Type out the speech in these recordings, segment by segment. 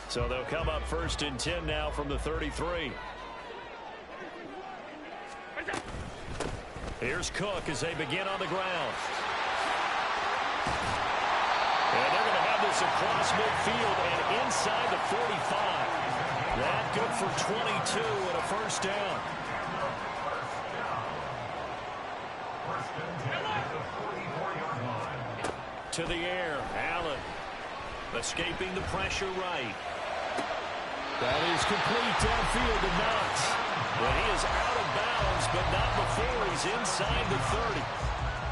So they'll come up 1st and 10 now from the 33. Here's Cook as they begin on the ground. And they're going to have this across midfield and inside the 45. That good for 22 and a 1st down. To the air, Allen. Escaping the pressure right. That is complete downfield to Knox. Well, he is out of bounds, but not before he's inside the 30.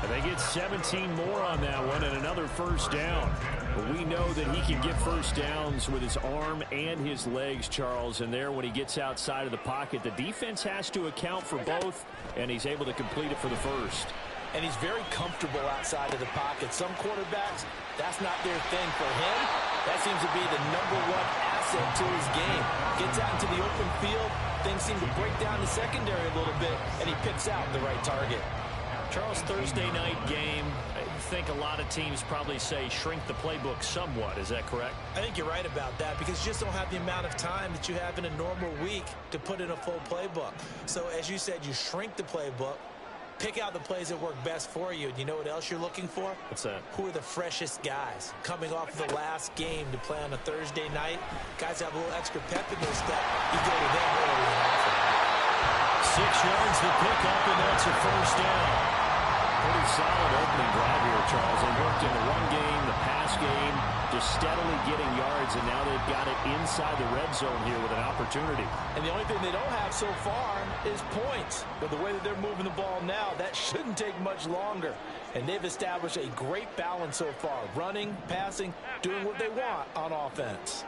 And they get 17 more on that one and another 1st down. But we know that he can get 1st downs with his arm and his legs, Charles. And there, when he gets outside of the pocket, the defense has to account for both, and he's able to complete it for the 1st. And he's very comfortable outside of the pocket. Some quarterbacks, that's not their thing. For him, that seems to be the #1 asset to his game. Gets out into the open field, things seem to break down the secondary a little bit, and he picks out the right target. Charles, Thursday night game, I think a lot of teams probably say shrink the playbook somewhat. Is that correct? I think you're right about that because you just don't have the amount of time that you have in a normal week to put in a full playbook. So, as you said, you shrink the playbook. Pick out the plays that work best for you. And you know what else you're looking for? What's that? Who are the freshest guys coming off of the last game to play on a Thursday night? Guys have a little extra pep in their step. You go to them early and often. 6 yards to pick up, and that's a 1st down. Pretty solid opening drive here, Charles. They worked in the run game, the pass game, just steadily getting yards, and now they've got it inside the red zone here with an opportunity. And the only thing they don't have so far is points. But the way that they're moving the ball now, that shouldn't take much longer. And they've established a great balance so far. Running, passing, doing what they want on offense.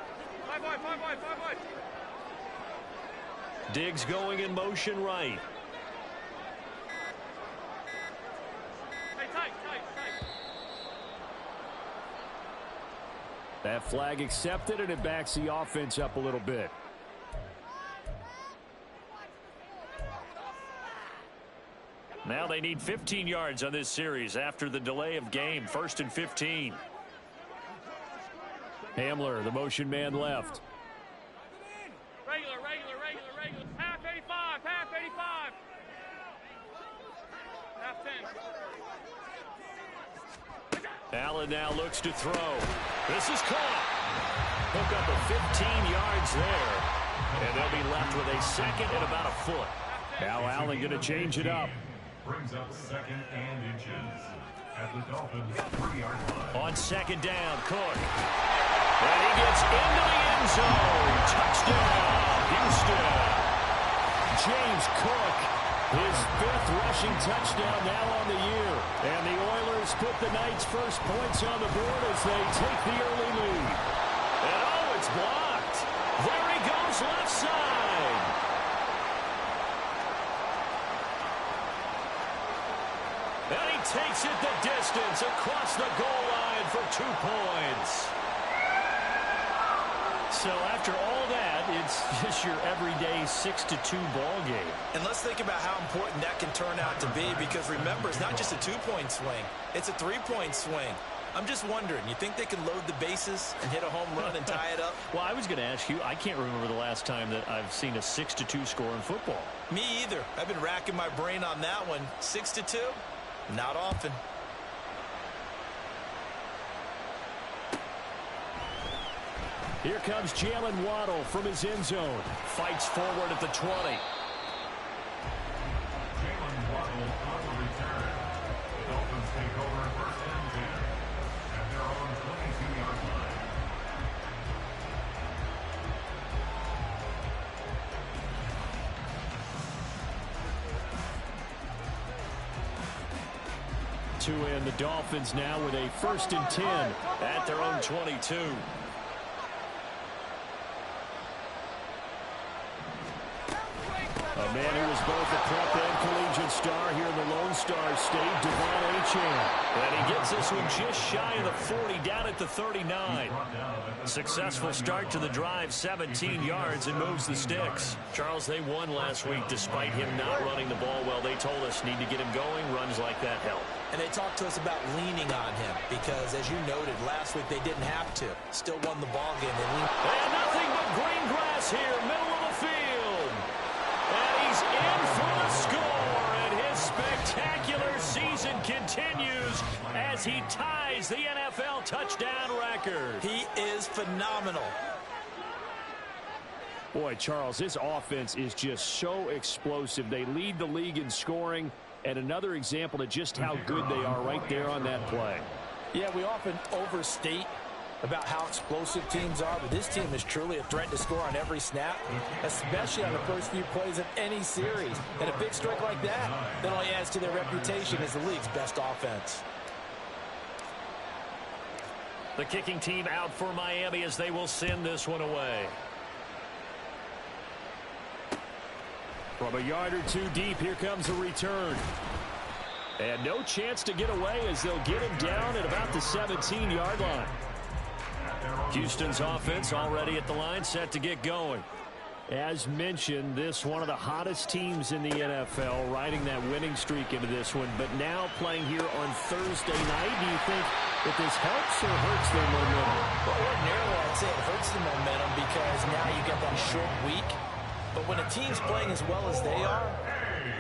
Diggs going in motion right. That flag accepted, and it backs the offense up a little bit. Now they need 15 yards on this series after the delay of game. 1st and 15. Hamler, the motion man left. Regular. Half 85. Half 10. Allen now looks to throw. This is caught. Hook up of 15 yards there. And they'll be left with a 2nd and about a foot. Now Allen going to change it up. Brings up 2nd and inches at the Dolphins' 3-yard line. On 2nd down, Cook. And he gets into the end zone. Touchdown, Houston. James Cook, his 5th rushing touchdown now on the year. And the Oilers put the Knights' first points on the board as they take the early lead. And oh, it's blocked. There he goes, left side. And he takes it the distance across the goal line for 2 points. So after all that, it's just your everyday 6-2 ball game. And let's think about how important that can turn out to be, because remember, it's not just a 2-point swing. It's a 3-point swing. I'm just wondering, you think they can load the bases and hit a home run and tie it up? Well, I was going to ask you, I can't remember the last time that I've seen a 6-2 score in football. Me either. I've been racking my brain on that one. 6-2? Not often. Here comes Jalen Waddle from his end zone. Fights forward at the 20. Jalen Waddle on the return. The Dolphins take over 1st and 10 at their own 22-yard line. To end the Dolphins now with a 1st and 10 at their own 22. A man who was both a prep and collegiate star here in the Lone Star State, Devon Achane. And he gets this one just shy of the 40, down at the 39. Successful start to the drive, 17 yards, and moves the sticks. Charles, they won last week despite him not running the ball well. They told us need to get him going. Runs like that help. And they talked to us about leaning on him because, as you noted, last week they didn't have to. Still won the ball game. And nothing but green grass here, middle of the field. And he's in for the score. And his spectacular season continues as he ties the NFL touchdown record. He is phenomenal. Boy, Charles, this offense is just so explosive. They lead the league in scoring. And another example of just how good they are right there on that play. Yeah, we often overstate about how explosive teams are, but this team is truly a threat to score on every snap, especially on the first few plays of any series. And a big strike like that only adds to their reputation as the league's best offense. The kicking team out for Miami as they will send this one away. From a yard or two deep, here comes a return. And no chance to get away as they'll get him down at about the 17-yard line. Houston's offense already at the line, set to get going. As mentioned, this one of the hottest teams in the NFL, riding that winning streak into this one, but now playing here on Thursday night. Do you think that this helps or hurts their momentum? Well, ordinarily, I'd say it hurts the momentum because now you get that short week. But when a team's playing as well as they are,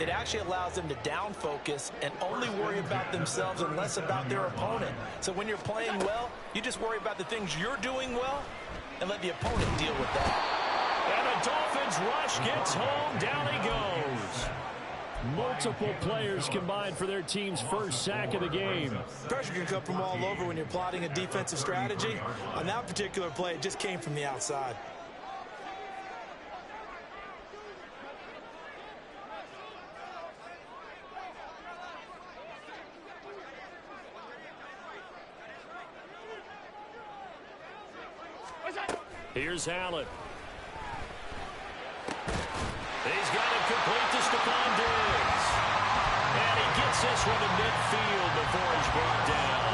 it actually allows them to down focus and only worry about themselves and less about their opponent. So when you're playing well, you just worry about the things you're doing well and let the opponent deal with that. And the Dolphins rush gets home. Down he goes. Multiple players combined for their team's first sack of the game. Pressure can come from all over when you're plotting a defensive strategy. On that particular play, it just came from the outside. Here's Allen. He's got it complete to Stephon Diggs. And he gets this one to midfield before he's brought down.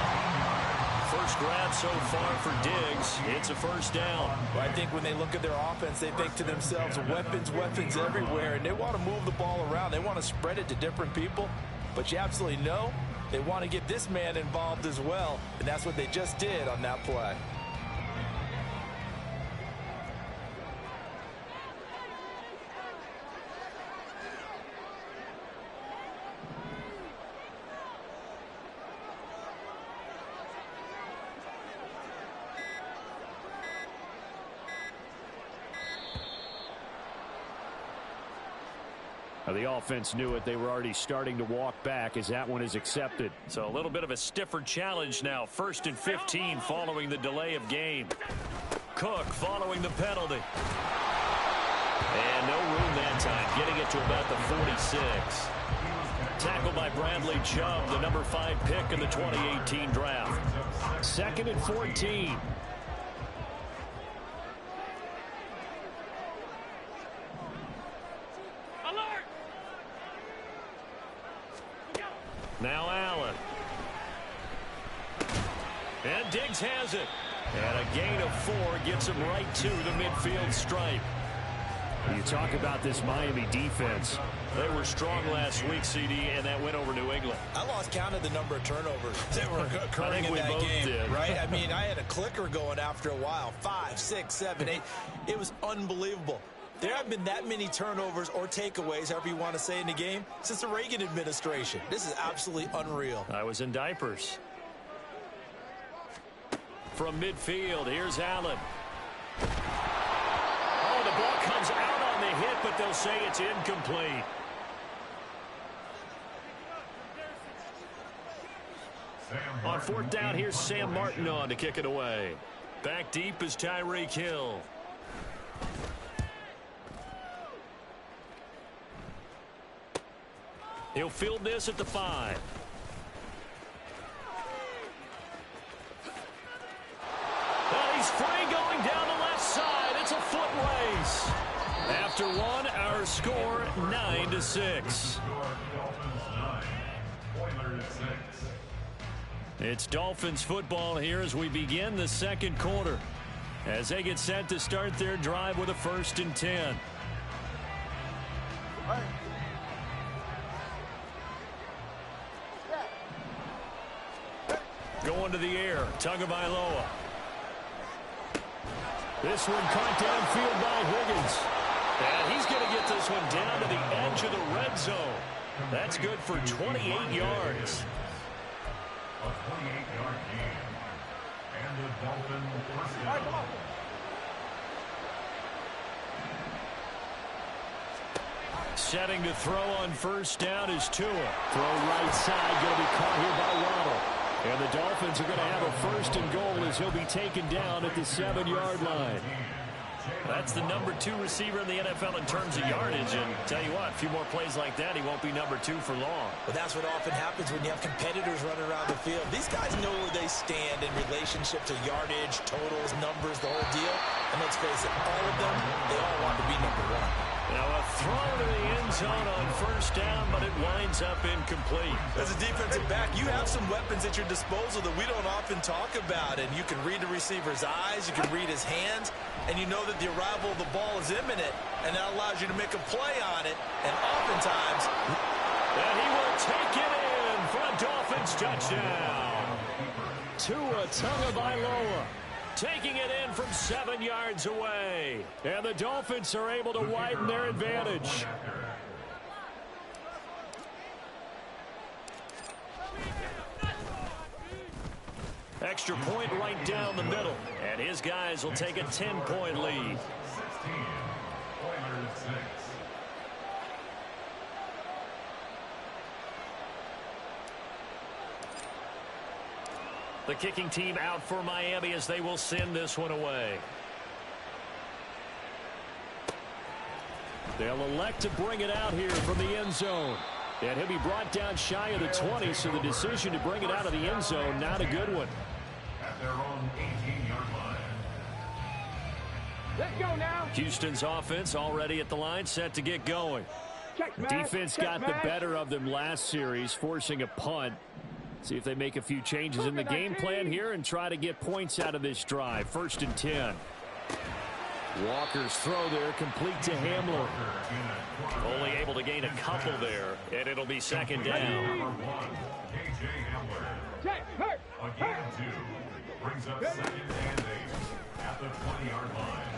First grab so far for Diggs. It's a first down. Well, I think when they look at their offense, they think to themselves, weapons, weapons everywhere. And they want to move the ball around. They want to spread it to different people. But you absolutely know they want to get this man involved as well. And that's what they just did on that play. The offense knew it. They were already starting to walk back as that one is accepted. So a little bit of a stiffer challenge now. 1st and 15 following the delay of game. Cook following the penalty. And no room that time. Getting it to about the 46. Tackled by Bradley Chubb, the number 5 pick in the 2018 draft. 2nd and 14. Now Allen. And Diggs has it. And a gain of 4 gets him right to the midfield stripe. You talk about this Miami defense. They were strong last week, CD, and that went over New England. I lost count of the number of turnovers that were occurring in that game. Did. Right? I mean, I had a clicker going after a while. 5, 6, 7, 8. It was unbelievable. There haven't been that many turnovers or takeaways, however you want to say, in the game since the Reagan administration. This is absolutely unreal. I was in diapers. From midfield, here's Allen. Oh, the ball comes out on the hit, but they'll say it's incomplete. On 4th down, here's Sam Martin on to kick it away. Back deep is Tyreek Hill. He'll field this at the 5. Well, he's free going down the left side. It's a foot race. After one, our score 9-6. It's Dolphins football here as we begin the second quarter. As they get set to start their drive with a 1st and 10. Going to the air, Tagovailoa. This one caught downfield by Higgins. And he's going to get this one down to the edge of the red zone. That's good for 28 yards. A 28-yard gain. And the Dolphins first down. Setting to throw on first down is Tua. Throw right side, going to be caught here by Waddle. And the Dolphins are going to have a first and goal as he'll be taken down at the 7-yard line. That's the number 2 receiver in the NFL in terms of yardage. And tell you what, a few more plays like that, he won't be number 2 for long. But that's what often happens when you have competitors running around the field. These guys know where they stand in relationship to yardage, totals, numbers, the whole deal. And let's face it, all of them, they all want to be number 1. Now a throw to the end zone on first down, but it winds up incomplete. As a defensive back, you have some weapons at your disposal that we don't often talk about. And you can read the receiver's eyes, you can read his hands, and you know that the arrival of the ball is imminent, and that allows you to make a play on it. And oftentimes... And he will take it in for a Dolphins touchdown. Tua Tagovailoa taking it in from 7 yards away. And the Dolphins are able to widen their advantage. Extra point right down the middle. And his guys will take a 10-point lead. 16, Oilers 6. The kicking team out for Miami as they will send this one away. They'll elect to bring it out here from the end zone. And he'll be brought down shy of the 20, so the decision to bring it out of the end zone, not a good one. At their own 18-yard line. Let's go now. Houston's offense already at the line, set to get going. Check, man. Defense Check, got man. the better of them last series, forcing a punt. See if they make a few changes in the game plan here and try to get points out of this drive. 1st and 10. Walker's throw there, complete to Hamler. Only able to gain a couple there, and it'll be 2nd down. Number 1, K.J. Hamler. Check, hurt, A gain of 2. Brings up 2nd and 8 at the 20-yard line.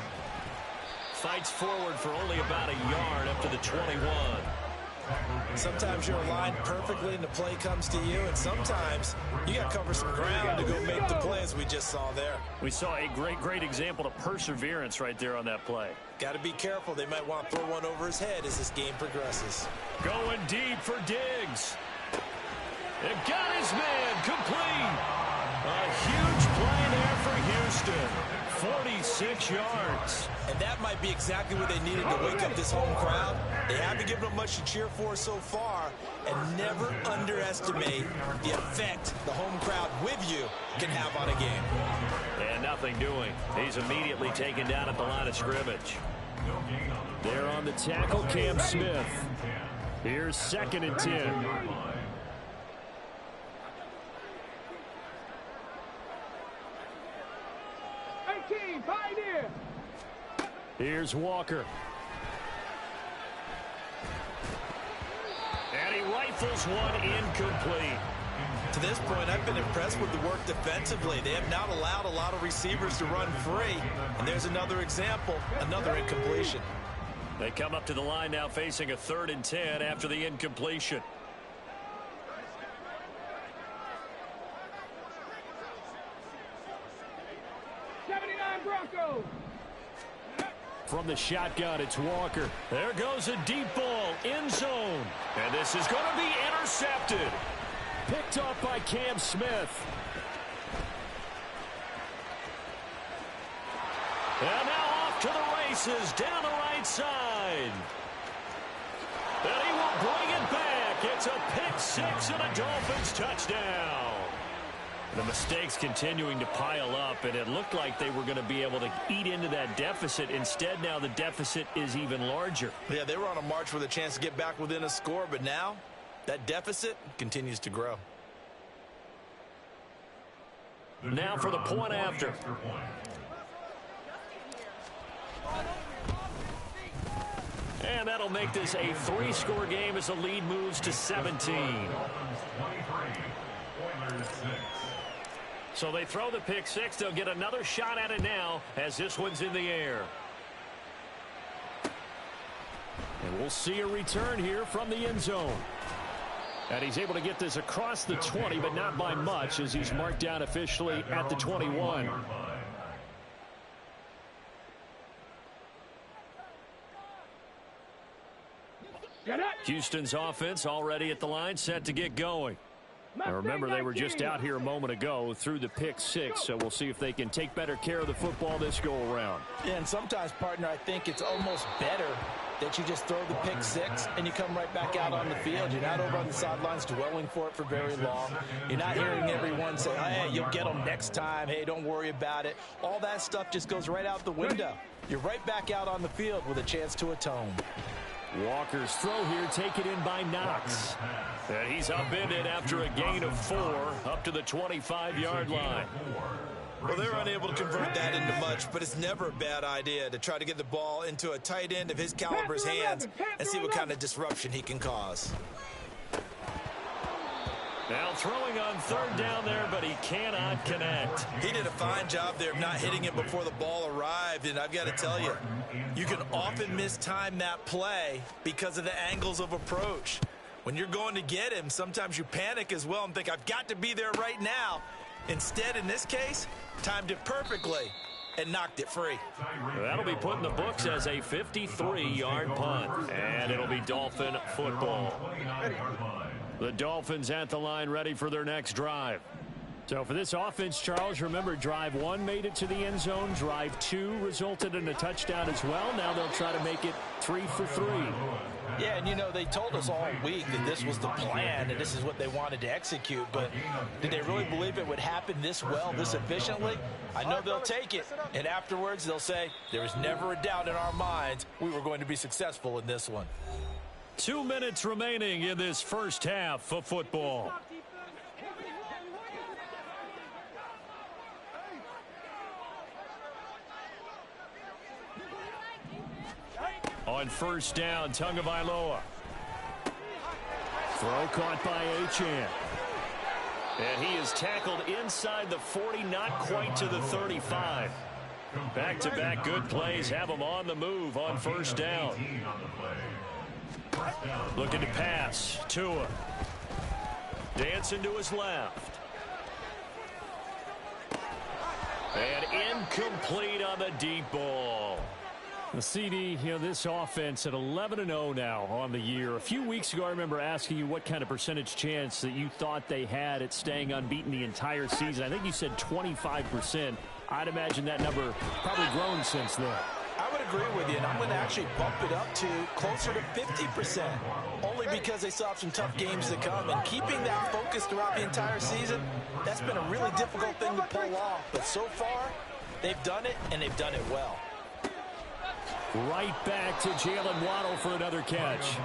Fights forward for only about a yard up to the 21. Sometimes you're aligned perfectly and the play comes to you, and sometimes you got to cover some ground to go make the play, as we just saw there. We saw a great example of perseverance right there on that play. Got to be careful. They might want to throw one over his head as this game progresses. Going deep for Diggs. It got his man complete. A huge play there for Houston. 46 yards. And that might be exactly what they needed to wake up this home crowd. They haven't given them much to cheer for so far, and never underestimate the effect the home crowd with you can have on a game. And nothing doing. He's immediately taken down at the line of scrimmage. There on the tackle, Cam Smith. Here's 2nd and 10. 18, Pioneer. Here's Walker. And he rifles one incomplete. To this point, I've been impressed with the work defensively. They have not allowed a lot of receivers to run free. And there's another example, another incompletion. They come up to the line now facing a 3rd and 10 after the incompletion. Broncos. From the shotgun, it's Walker. There goes a deep ball, end zone. And this is going to be intercepted. Picked off by Cam Smith. And now off to the races, down the right side. And he will bring it back. It's a pick 6 and a Dolphins touchdown. The mistakes continuing to pile up, and it looked like they were going to be able to eat into that deficit. Instead, now the deficit is even larger. Yeah, they were on a march with a chance to get back within a score, but now that deficit continues to grow. Now for the point after. And that'll make this a 3-score game as the lead moves to 17. So they throw the pick six. They'll get another shot at it now as this one's in the air. And we'll see a return here from the end zone. And he's able to get this across the 20, but not by much as he's marked down officially at the 21. Houston's offense already at the line, set to get going. Now remember, they were just out here a moment ago through the pick six, so we'll see if they can take better care of the football this go-around. Yeah, and sometimes, partner, I think it's almost better that you just throw the pick six and you come right back out on the field. You're not over on the sidelines dwelling for it for very long. You're not hearing everyone say, hey, you'll get them next time. Hey, don't worry about it. All that stuff just goes right out the window. You're right back out on the field with a chance to atone. Walker's throw here taken in by Knox. And he's upended after a gain of 4 up to the 25-yard line. Well, they're unable to convert that into much, but it's never a bad idea to try to get the ball into a tight end of his caliber's hands and see what kind of disruption he can cause. Now throwing on third down there, but he cannot connect. He did a fine job there of not hitting him before the ball arrived, and I've got to tell you, you can often mistime that play because of the angles of approach. When you're going to get him, sometimes you panic as well and think, I've got to be there right now. Instead, in this case, timed it perfectly and knocked it free. That'll be put in the books as a 53-yard punt, and it'll be Dolphin football. The Dolphins at the line, ready for their next drive. So for this offense, Charles, remember, drive 1 made it to the end zone. Drive 2 resulted in a touchdown as well. Now they'll try to make it 3 for 3. Yeah, and you know, they told us all week that this was the plan and this is what they wanted to execute, but did they really believe it would happen this well, this efficiently? I know they'll take it, and afterwards they'll say, there was never a doubt in our minds we were going to be successful in this one. 2 minutes remaining in this first half of football. On first down, Tagovailoa. Throw caught by Achane. And he is tackled inside the 40, not quite to the 35. Back-to-back good plays have him on the move on first down. Looking to pass. Tua. Dancing to his left. And incomplete on the deep ball. The CD, you know, this offense at 11-0 now on the year. A few weeks ago, I remember asking you what kind of percentage chance that you thought they had at staying unbeaten the entire season. I think you said 25%. I'd imagine that number probably grown since then. I would agree with you, and I'm going to actually bump it up to closer to 50%, only because they still have some tough games to come. And keeping that focus throughout the entire season, that's been a really difficult thing to pull off. But so far, they've done it, and they've done it well. Right back to Jalen Waddle for another catch.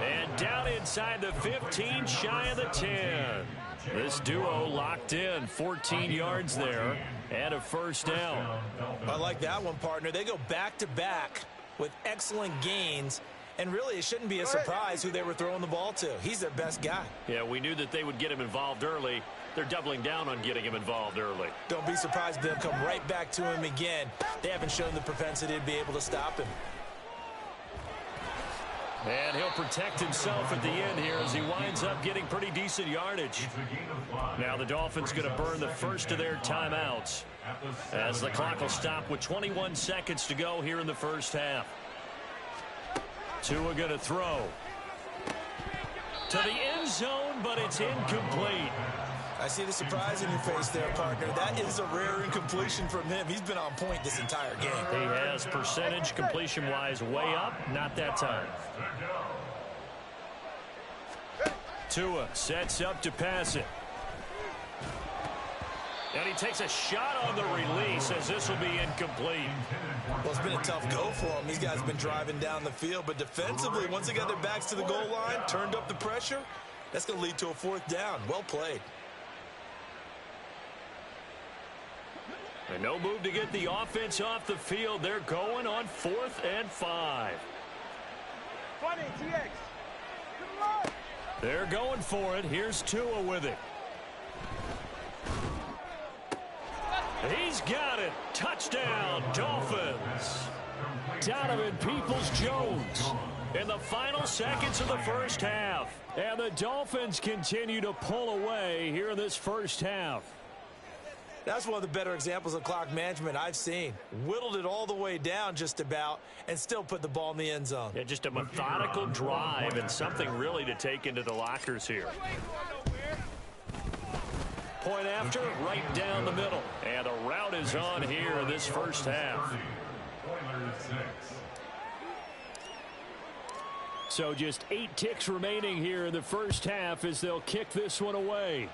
And down inside the 15, shy of the 10. This duo locked in, 14 yards there, and a first down. I like that one, partner. They go back-to-back with excellent gains, and really it shouldn't be a surprise who they were throwing the ball to. He's their best guy. Yeah, we knew that they would get him involved early. They're doubling down on getting him involved early. Don't be surprised if they'll come right back to him again. They haven't shown the propensity to be able to stop him. And he'll protect himself at the end here as he winds up getting pretty decent yardage. Now the Dolphins going to burn the first of their timeouts as the clock will stop with 21 seconds to go here in the first half. Tua going to throw to the end zone, but it's incomplete. I see the surprise in your face there, partner. That is a rare incompletion from him. He's been on point this entire game. He has percentage completion-wise way up. Not that time. Tua sets up to pass it. And he takes a shot on the release as this will be incomplete. Well, it's been a tough go for him. These guys have been driving down the field. But defensively, once they got their backs to the goal line, turned up the pressure, that's going to lead to a fourth down. Well played. And no move to get the offense off the field. They're going on 4th and 5. 20, TX. They're going for it. Here's Tua with it. He's got it. Touchdown, Dolphins. Donovan Peoples-Jones in the final seconds of the first half. And the Dolphins continue to pull away here in this first half. That's one of the better examples of clock management I've seen. Whittled it all the way down just about and still put the ball in the end zone. Yeah, just a methodical drive and something really to take into the lockers here. Point after, right down the middle. And the route is on here in this first half. So just 8 ticks remaining here in the first half as they'll kick this one away.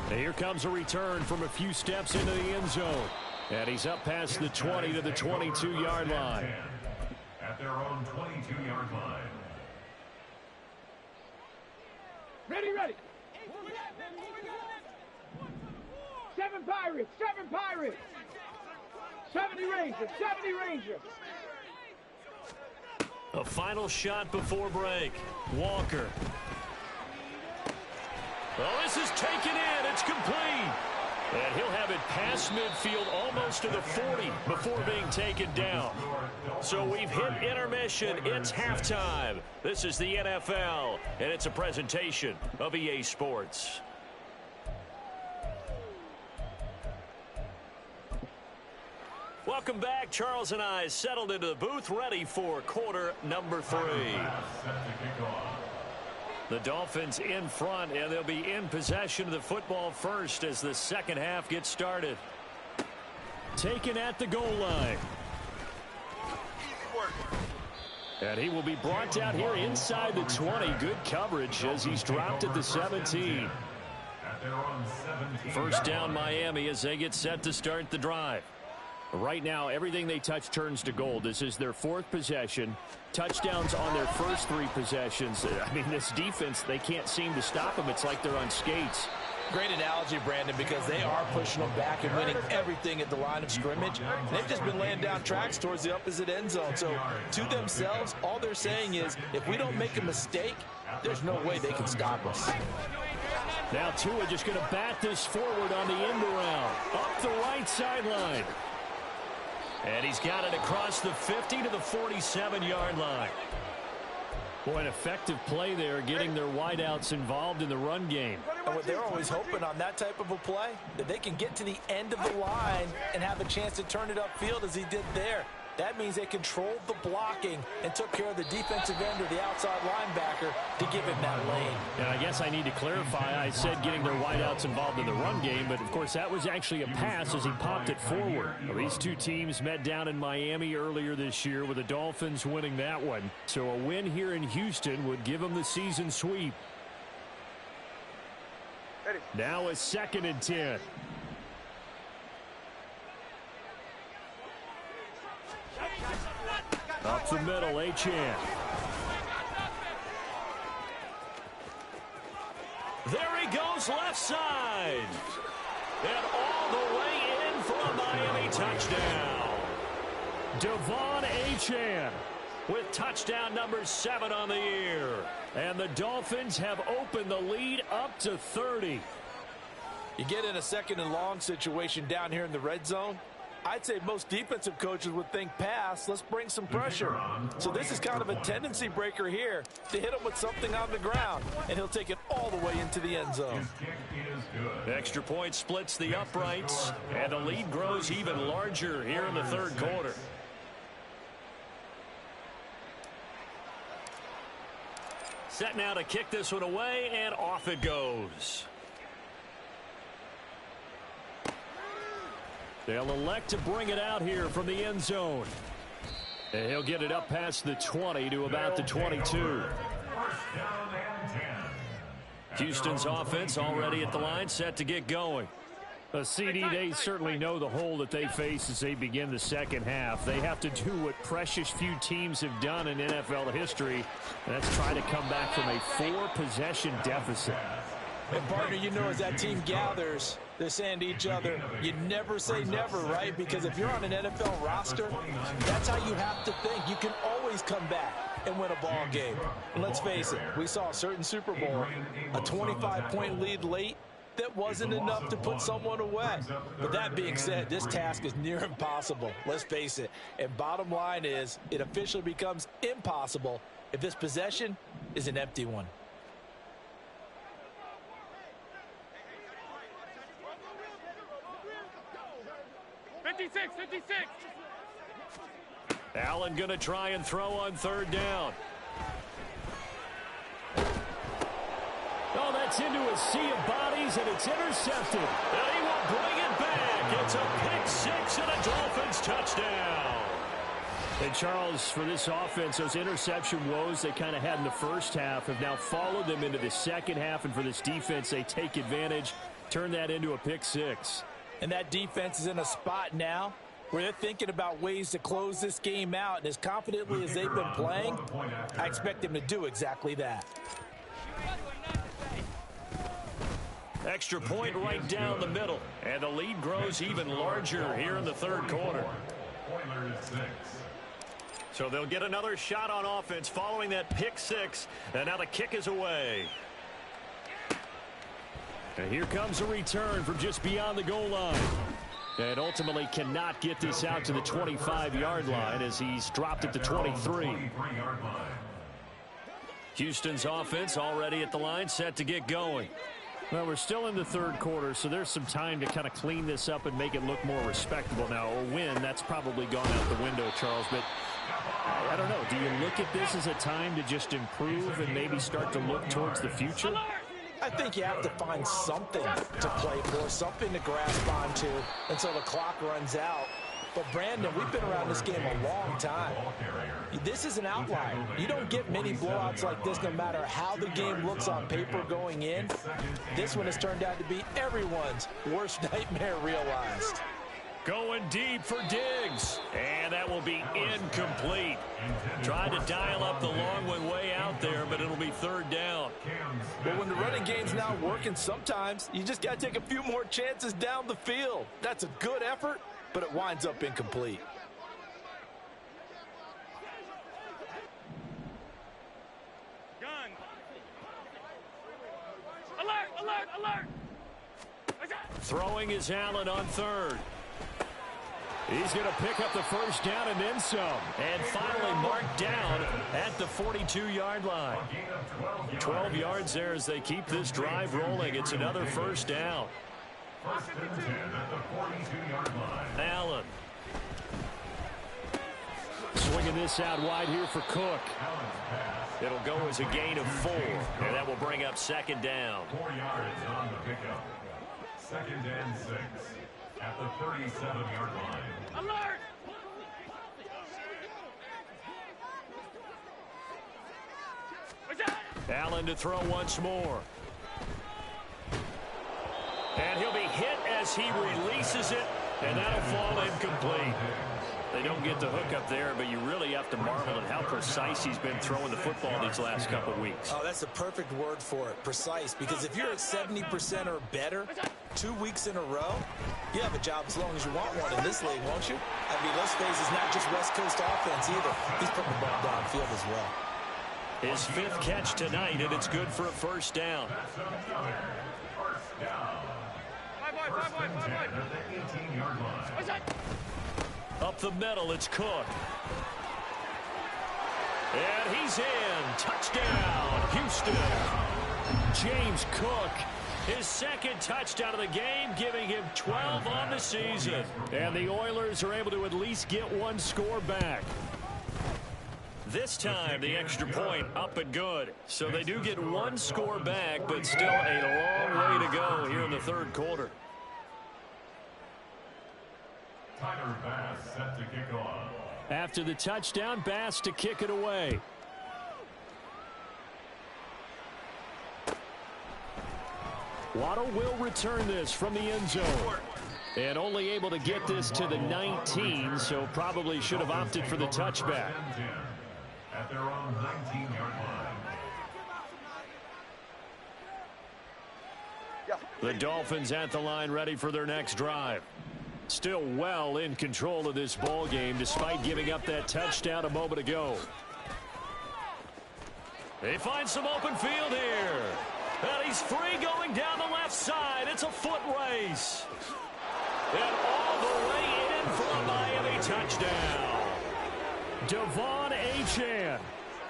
And here comes a return from a few steps into the end zone. And he's up past the 20 to the 22-yard line. At their own 22-yard line. Ready. 7 Pirates. 70 Rangers. A final shot before break. Walker. Oh, this is taken in. It's complete. And he'll have it past midfield almost to the 40 before being taken down. So we've hit intermission. It's halftime. This is the NFL, and it's a presentation of EA Sports. Welcome back. Charles and I settled into the booth, ready for quarter number 3. The Dolphins in front, and they'll be in possession of the football first as the second half gets started. Taken at the goal line. And he will be brought down here inside the 20. Good coverage as he's dropped at the 17. First down Miami as they get set to start the drive. Right now, everything they touch turns to gold. This is their 4th possession. Touchdowns on their first 3 possessions. I mean, this defense, they can't seem to stop them. It's like they're on skates. Great analogy, Brandon, because they are pushing them back and winning everything at the line of scrimmage. They've just been laying down tracks towards the opposite end zone. So to themselves, all they're saying is, if we don't make a mistake, there's no way they can stop us. Now Tua just going to bat this forward on the end around. Up the right sideline. And he's got it across the 50 to the 47-yard line. Boy, an effective play there, getting their wideouts involved in the run game. And what they're always hoping on that type of a play, that they can get to the end of the line and have a chance to turn it upfield as he did there. That means they controlled the blocking and took care of the defensive end or the outside linebacker to give him that lane. And I guess I need to clarify, I said getting their wideouts involved in the run game, but of course that was actually a pass as he popped it forward. Well, these two teams met down in Miami earlier this year with the Dolphins winning that one. So a win here in Houston would give them the season sweep. Now a 2nd and 10. Up the middle, Achane. There he goes, left side. And all the way in for a Miami touchdown. Devon Achane with touchdown number 7 on the year. And the Dolphins have opened the lead up to 30. You get in a 2nd and long situation down here in the red zone. I'd say most defensive coaches would think pass, let's bring some pressure. So this is kind of a tendency breaker here to hit him with something on the ground, and he'll take it all the way into the end zone. Extra point splits the uprights, and the lead grows even larger here in the 3rd quarter. Set now to kick this one away, and off it goes. They'll elect to bring it out here from the end zone. And he'll get it up past the 20 to about the 22. Houston's offense already at the line, set to get going. CD, they certainly know the hole that they face as they begin the second half. They have to do what precious few teams have done in NFL history, and that's try to come back from a 4-possession deficit. And partner, you know, as that team gathers, they're saying to each other, you never say never, right? Because if you're on an NFL roster, that's how you have to think. You can always come back and win a ball game. And let's face it, we saw a certain Super Bowl, a 25-point lead late, that wasn't enough to put someone away. But that being said, this task is near impossible. Let's face it. And bottom line is, it officially becomes impossible if this possession is an empty one. Allen going to try and throw on third down. Oh, that's into a sea of bodies, and it's intercepted. And he will bring it back. It's a pick six and a Dolphins touchdown. And, Charles, for this offense, those interception woes they kind of had in the first half have now followed them into the second half. And for this defense, they take advantage, turn that into a pick six. And that defense is in a spot now where they're thinking about ways to close this game out. And as confidently as they've been playing, I expect them to do exactly that. Extra point right down the middle. And the lead grows even larger here in the third quarter. So they'll get another shot on offense following that pick six. And now the kick is away. And here comes a return from just beyond the goal line. And ultimately cannot get this out to the 25-yard line as he's dropped at the 23. Houston's offense already at the line, set to get going. Well, we're still in the third quarter, so there's some time to kind of clean this up and make it look more respectable. Now, a win, that's probably gone out the window, Charles. But I don't know. Do you look at this as a time to just improve and maybe start to look towards the future? I think you have to find something to play for, something to grasp onto until the clock runs out. But, Brandon, we've been around this game a long time. This is an outlier. You don't get many blowouts like this no matter how the game looks on paper going in. This one has turned out to be everyone's worst nightmare realized. Going deep for Diggs. And that will be incomplete. Tried to dial up the long one way out there, but it'll be third down. But when the running game's not working, sometimes you just got to take a few more chances down the field. That's a good effort, but it winds up incomplete. Gun. Alert, alert, alert. Throwing is Allen on third. He's going to pick up the first down and then some. And finally marked down at the 42-yard line. 12 yards there as they keep this drive rolling. It's another first down. First and 10 at the 42-yard line. Allen. Swinging this out wide here for Cook. It'll go as a gain of 4. And that will bring up second down. 4 yards on the pickup. Second and 6 at the 37-yard line. Alert. Allen to throw once more. And he'll be hit as he releases it, and that'll fall incomplete. They don't get the hook up there, but you really have to marvel at how precise he's been throwing the football these last couple weeks. Oh, that's a perfect word for it, precise, because if you're at 70% or better 2 weeks in a row, you have a job as long as you want one in this league, won't you? I mean, let's face it, it's not just West Coast offense either. He's putting the ball downfield as well. His 5th catch tonight, and it's good for a first down. That's another first down. First and 10 at the 18-yard line. Up the middle, it's Cook. And he's in. Touchdown, Houston. James Cook, his 2nd touchdown of the game, giving him 12 on the season. And the Oilers are able to at least get one score back. This time, the extra point up and good. So they do get one score back, but still a long way to go here in the third quarter. Tyler Bass set to kick off. After the touchdown, Bass to kick it away. Waddle will return this from the end zone. And only able to get this to the 19, so probably should have opted for the touchback. At their own 19-yard line. The Dolphins at the line, ready for their next drive. Still well in control of this ball game, despite giving up that touchdown a moment ago. They find some open field here. And he's free going down the left side. It's a foot race. And all the way in for a Miami touchdown. Devon Achane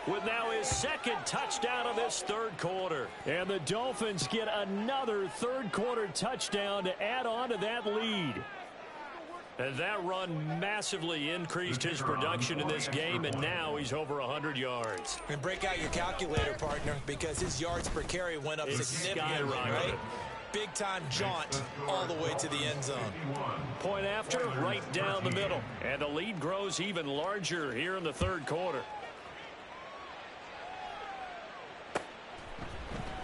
with now his second touchdown of this third quarter. And the Dolphins get another third-quarter touchdown to add on to that lead. And that run massively increased his production in this game, and now he's over 100 yards. And break out your calculator, partner, because his yards per carry went up significantly, right? Big-time jaunt all the way to the end zone. Point after, right down the middle. And the lead grows even larger here in the third quarter.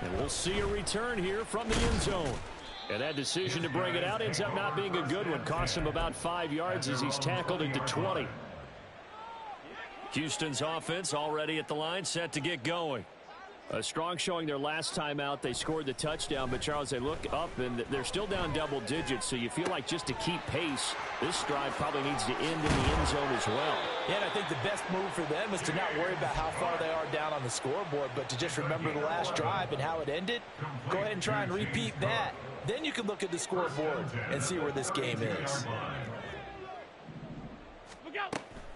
And we'll see a return here from the end zone. And that decision to bring it out ends up not being a good one. Costs him about 5 yards as he's tackled into 20. Houston's offense already at the line, set to get going. A strong showing their last time out. They scored the touchdown, but Charles, they look up and they're still down double digits, so you feel like just to keep pace, this drive probably needs to end in the end zone as well. Yeah, and I think the best move for them is to not worry about how far they are down on the scoreboard, but to just remember the last drive and how it ended. Go ahead and try and repeat that. Then you can look at the scoreboard and see where this game is.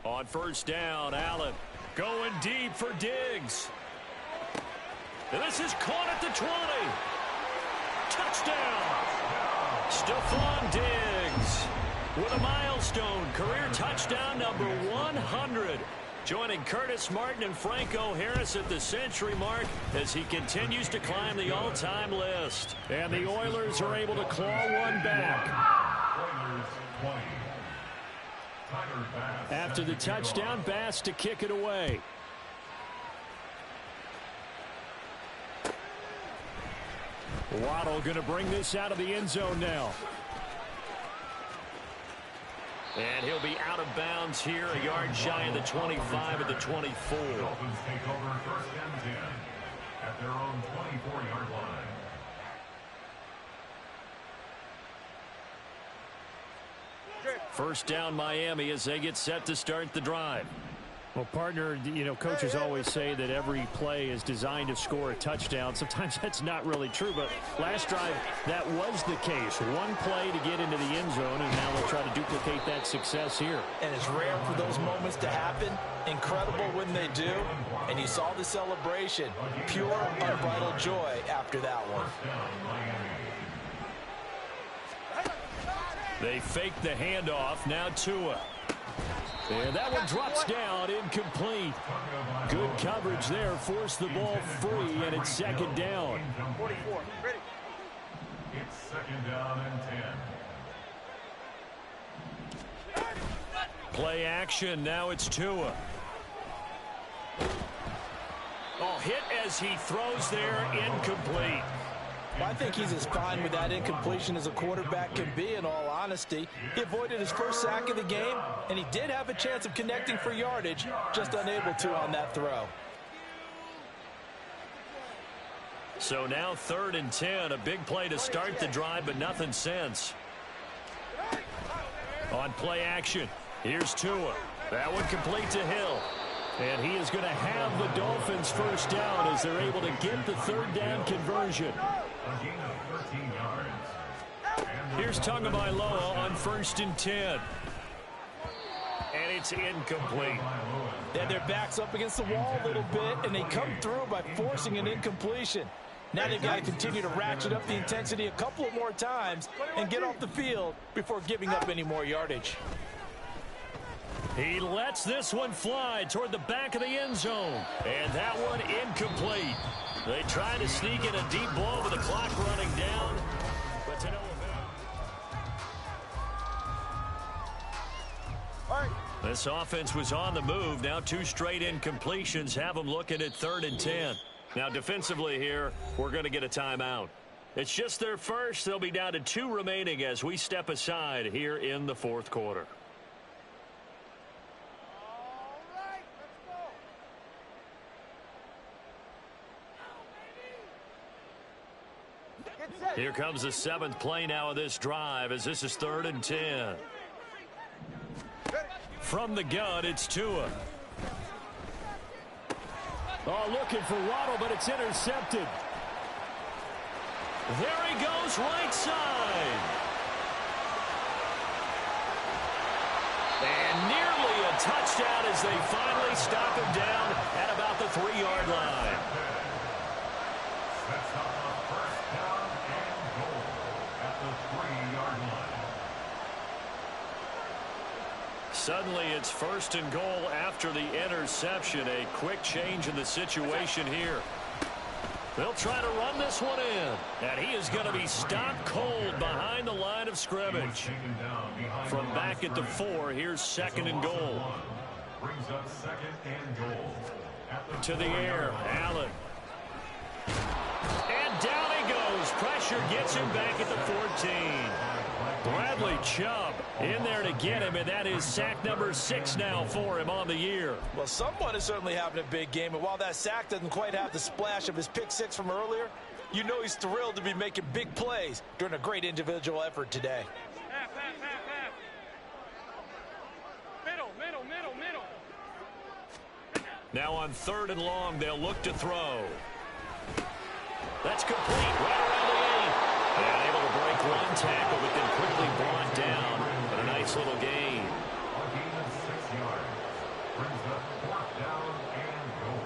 On first down, Allen going deep for Diggs. And this is caught at the 20. Touchdown. Stephon Diggs with a milestone career touchdown number 100. Joining Curtis Martin and Franco Harris at the century mark as he continues to climb the all-time list. And the Oilers are able to claw one back. After the touchdown, Bass to kick it away. Waddle going to bring this out of the end zone now. And he'll be out of bounds here, a yard shy of the 25 at the 24. Dolphins take over first and 10 at their own 24-yard line. First down Miami as they get set to start the drive. Well, partner, you know, coaches always say that every play is designed to score a touchdown. Sometimes that's not really true, but last drive, that was the case. One play to get into the end zone, and now they'll try to duplicate that success here. And it's rare for those moments to happen. Incredible when they do. And you saw the celebration. Pure, unbridled joy after that one. They fake the handoff. Now Tua. And that one drops down, incomplete. Good coverage there, forced the ball free, and it's second down. 44, ready. It's second down and 10. Play action, now it's Tua. Oh, hit as he throws there, incomplete. Well, I think he's as fine with that incompletion as a quarterback can be, in all honesty. He avoided his first sack of the game, and he did have a chance of connecting for yardage, just unable to on that throw. So now 3rd and 10, a big play to start the drive, but nothing since. On play action, here's Tua. That one complete to Hill. And he is going to have the Dolphins first down as they're able to get the third down conversion. A gain of 13 yards. Here's Tagovailoa on 1st and 10. And it's incomplete. They had their backs up against the wall a little bit, and they come through by forcing an incompletion. Now they've got to continue to ratchet up the intensity a couple of more times and get off the field before giving up any more yardage. He lets this one fly toward the back of the end zone. And that one incomplete. They try to sneak in a deep ball with the clock running down, but to no avail. This offense was on the move. Now 2 straight incompletions have them looking at 3rd and 10. Now defensively here, we're going to get a timeout. It's just their first. They'll be down to 2 remaining as we step aside here in the 4th quarter. Here comes the 7th play now of this drive as this is 3rd and 10. From the gun, it's Tua. Oh, looking for Waddle, but it's intercepted. There he goes right side. And nearly a touchdown as they finally stop him down at about the 3-yard line. Sets up a first down and goal at the 3-yard line. Suddenly it's first and goal after the interception. A quick change in the situation here. They'll try to run this one in. And he is going to be stopped cold behind the line of scrimmage. From back at the 4, here's second and goal. Brings up second and goal. To the air, Allen. And down he goes. Pressure gets him back at the 14. Bradley Chubb in there to get him, and that is sack number 6 now for him on the year. Well, someone is certainly having a big game, and while that sack doesn't quite have the splash of his pick 6 from earlier, you know he's thrilled to be making big plays during a great individual effort today. Half. Middle. Now on 3rd and long, they'll look to throw. That's complete right around the 8. And able to break one tackle, but then quickly brought down. But a nice little gain. A gain of 6 yards. Brings up 4th down and goal.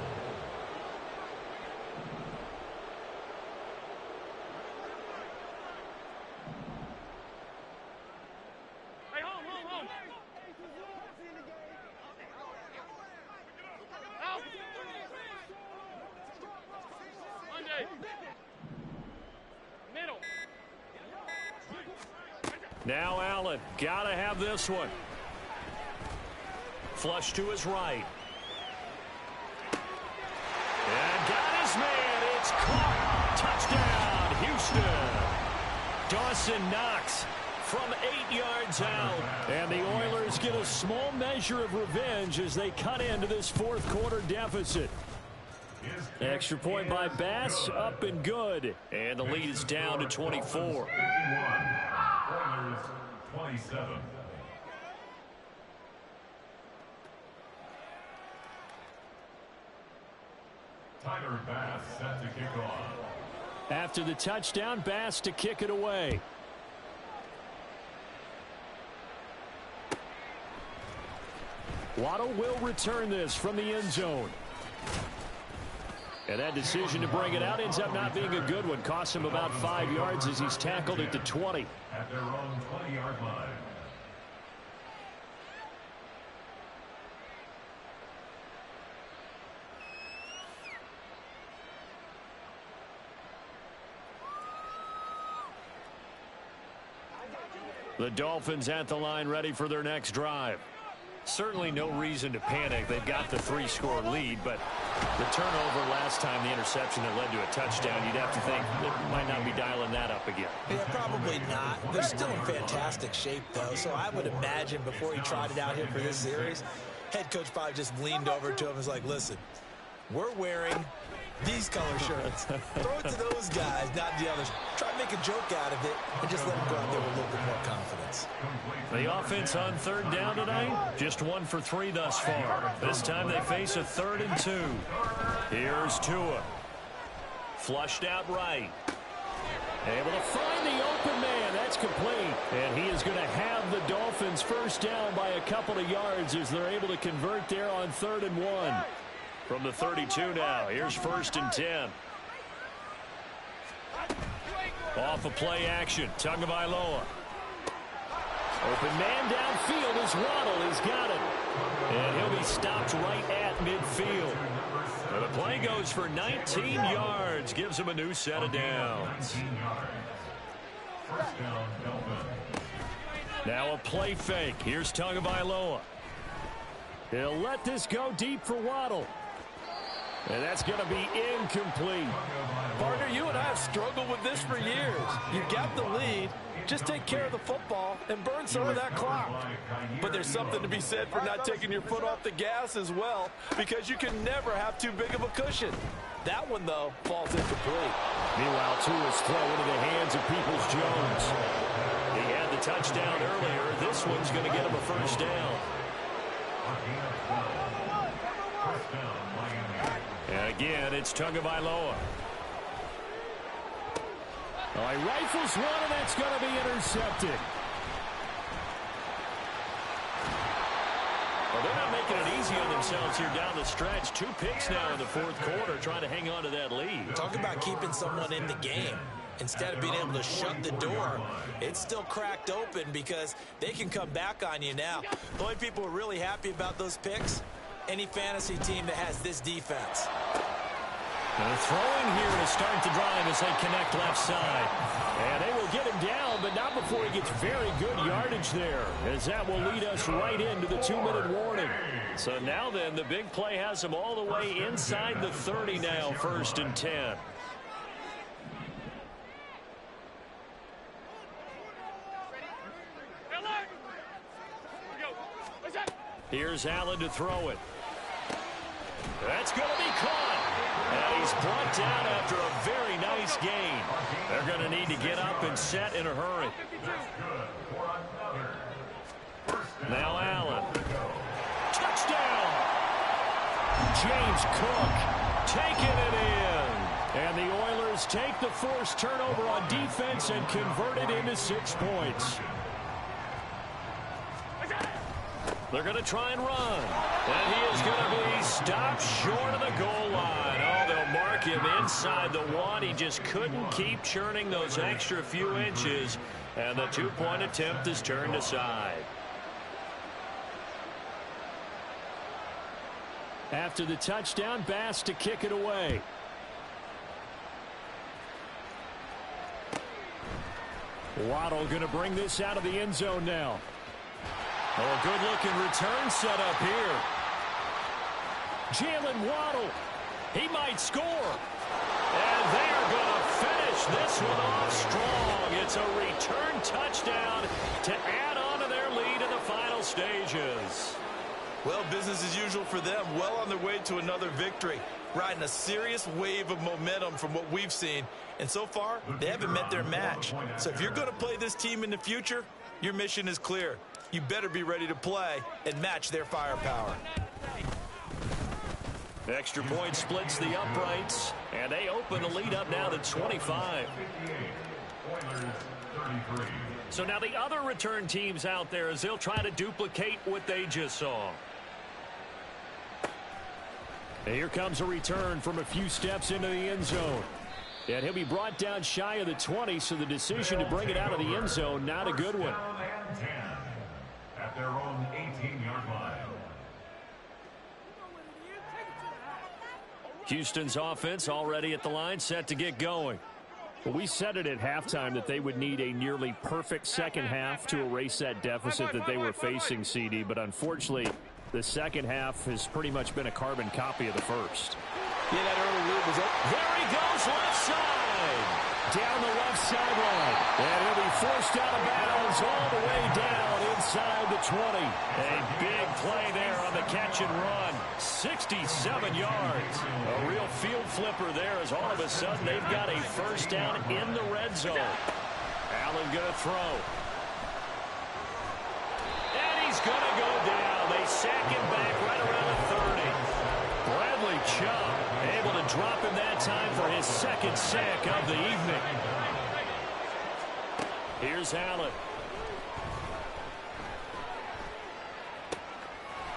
Hey, home. Out. Monday. Middle. Now Allen, gotta have this one. Flush to his right. And got his man. It's caught. Touchdown, Houston. Dawson Knox from 8 yards out. And the Oilers get a small measure of revenge as they cut into this 4th quarter deficit. Extra point by Bass, up and good. And the lead is down to 24. 51. Oilers 27. Tyler Bass set to kick off. After the touchdown, Bass to kick it away. Waddle will return this from the end zone. And that decision to bring it out ends up not being a good one. Costs him about 5 yards as he's tackled at the 20. At their own 20-yard line. The Dolphins at the line ready for their next drive. Certainly no reason to panic. They've got the 3-score lead, but the turnover last time, the interception that led to a touchdown, you'd have to think they might not be dialing that up again. Yeah, probably not. They're still in fantastic shape, though, so I would imagine before he trotted out here for this series, head coach probably just leaned over to him and was like, listen, we're wearing these color shirts. Throw it to those guys, not the others. Try to make a joke out of it and just let them go out there with a little bit more confidence. The offense on 3rd down tonight, just 1 for 3 thus far. This time they face a 3rd and 2. Here's Tua. Flushed out right. Able to find the open man. That's complete. And he is going to have the Dolphins first down by a couple of yards as they're able to convert there on 3rd and 1. From the 32 now, here's 1st and 10. Off of play action, Tagovailoa. Open man downfield is Waddle. He's got it. And he'll be stopped right at midfield. And the play goes for 19 yards. Gives him a new set of downs. First down, Dolphins. Now a play fake. Here's Tagovailoa. He'll let this go deep for Waddle. And that's going to be incomplete. Partner, you and I have struggled with this for years. You've got the lead. Just take care of the football and burn some of that clock. But there's something to be said for not taking your foot off the gas as well, because you can never have too big of a cushion. That one, though, falls incomplete. Meanwhile, Tua's throw into the hands of Peoples-Jones. He had the touchdown earlier. This one's going to get him a first down. And again, it's Tagovailoa. Oh, he rifles one, and that's going to be intercepted. Well, they're not making it easy on themselves here down the stretch. 2 picks now in the fourth quarter, trying to hang on to that lead. Talk about keeping someone in the game. Instead of being able to shut the door, it's still cracked open because they can come back on you now. The only people who are really happy about those picks, any fantasy team that has this defense. And a throw-in here to start the drive as they connect left side. And they will get him down, but not before he gets very good yardage there, as that will lead us right into the 2-minute warning. So now then, the big play has him all the way inside the 30 now, 1st and 10. Here's Allen to throw it. That's going to be caught. And he's brought down after a very nice gain. They're going to need to get up and set in a hurry. Now Allen. Touchdown. James Cook taking it in. And the Oilers take the forced turnover on defense and convert it into 6 points. They're going to try and run. And he is going to be stopped short of the goal line. Oh, they'll mark him inside the 1. He just couldn't keep churning those extra few inches. And the 2-point attempt is turned aside. After the touchdown, Bass to kick it away. Waddle going to bring this out of the end zone now. Oh, a good-looking return set up here. Jalen Waddle. He might score. And they're going to finish this one off strong. It's a return touchdown to add on to their lead in the final stages. Well, business as usual for them. Well on their way to another victory. Riding a serious wave of momentum from what we've seen. And so far, they haven't met their match. So if you're going to play this team in the future, your mission is clear. You better be ready to play and match their firepower. Extra point splits the uprights, and they open the lead up now to 25. So now the other return teams out there as they'll try to duplicate what they just saw. And here comes a return from a few steps into the end zone. And he'll be brought down shy of the 20, so the decision to bring it out of the end zone, not a good one. At their own 18-yard line. Houston's offense already at the line, set to get going. Well, we said it at halftime that they would need a nearly perfect second half to erase that deficit that they were facing, CD, but unfortunately, the second half has pretty much been a carbon copy of the first. Yeah, that early lead was up. There he goes, left side. Down the left sideline. And he'll be forced out of bounds all the way down inside the 20. A big play there on the catch and run. 67 yards. A real field flipper there as all of a sudden they've got a first down in the red zone. Allen going to throw. And he's going to go down. They sack him back right around the 30. Bradley Chubb able to drop him that time for his second sack of the evening. Here's Allen.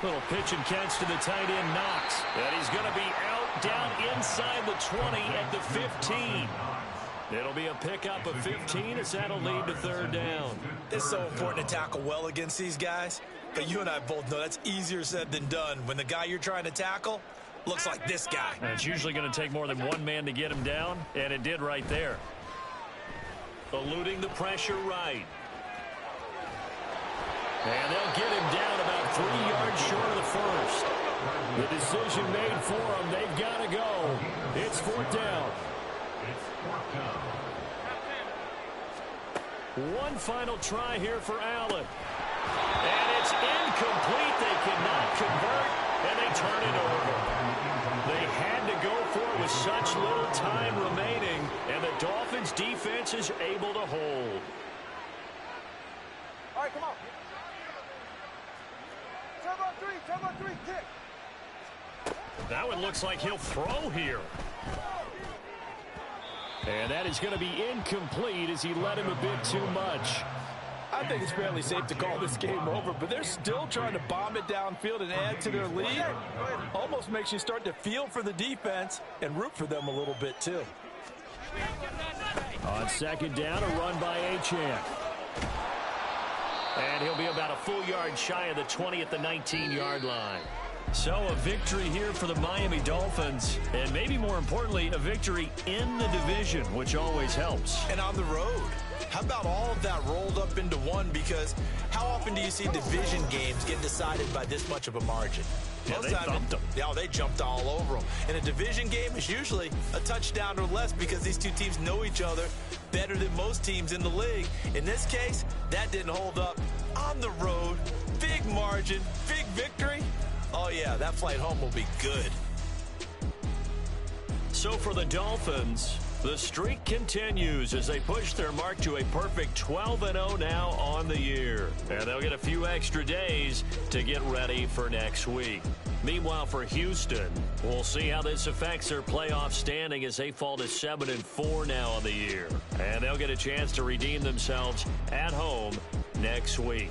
Little pitch and catch to the tight end, Knox. And he's going to be out down inside the 20 at the 15. It'll be a pickup of 15 as that'll lead to third down. It's so important to tackle well against these guys. But you and I both know that's easier said than done when the guy you're trying to tackle looks like this guy. And it's usually going to take more than one man to get him down, and it did right there. Eluding the pressure right. And they'll get him down about 3 yards short of the first. The decision made for them. They've got to go. It's fourth down. One final try here for Allen. And it's incomplete. They cannot convert, and they turn it over. They had to go for it with such little time remaining, and the Dolphins' defense is able to hold. All right, come on. Turbo three, kick. Now it looks like he'll throw here. And that is going to be incomplete as he led him a bit too much. I think it's fairly safe to call this game over, but they're still trying to bomb it downfield and add to their lead. Almost makes you start to feel for the defense and root for them a little bit, too. On second down, a run by Achane. And he'll be about a full yard shy of the 20 at the 19-yard line. So a victory here for the Miami Dolphins, and maybe more importantly, a victory in the division, which always helps. And on the road. How about all of that rolled up into one? Because how often do you see division games get decided by this much of a margin? Yeah, they thumped them. Yeah, they jumped all over them. And a division game is usually a touchdown or less because these two teams know each other better than most teams in the league. In this case, that didn't hold up. On the road, big margin, big victory. Oh, yeah, that flight home will be good. So for the Dolphins, the streak continues as they push their mark to a perfect 12-0 now on the year. And they'll get a few extra days to get ready for next week. Meanwhile, for Houston, we'll see how this affects their playoff standing as they fall to 7-4 now on the year. And they'll get a chance to redeem themselves at home next week.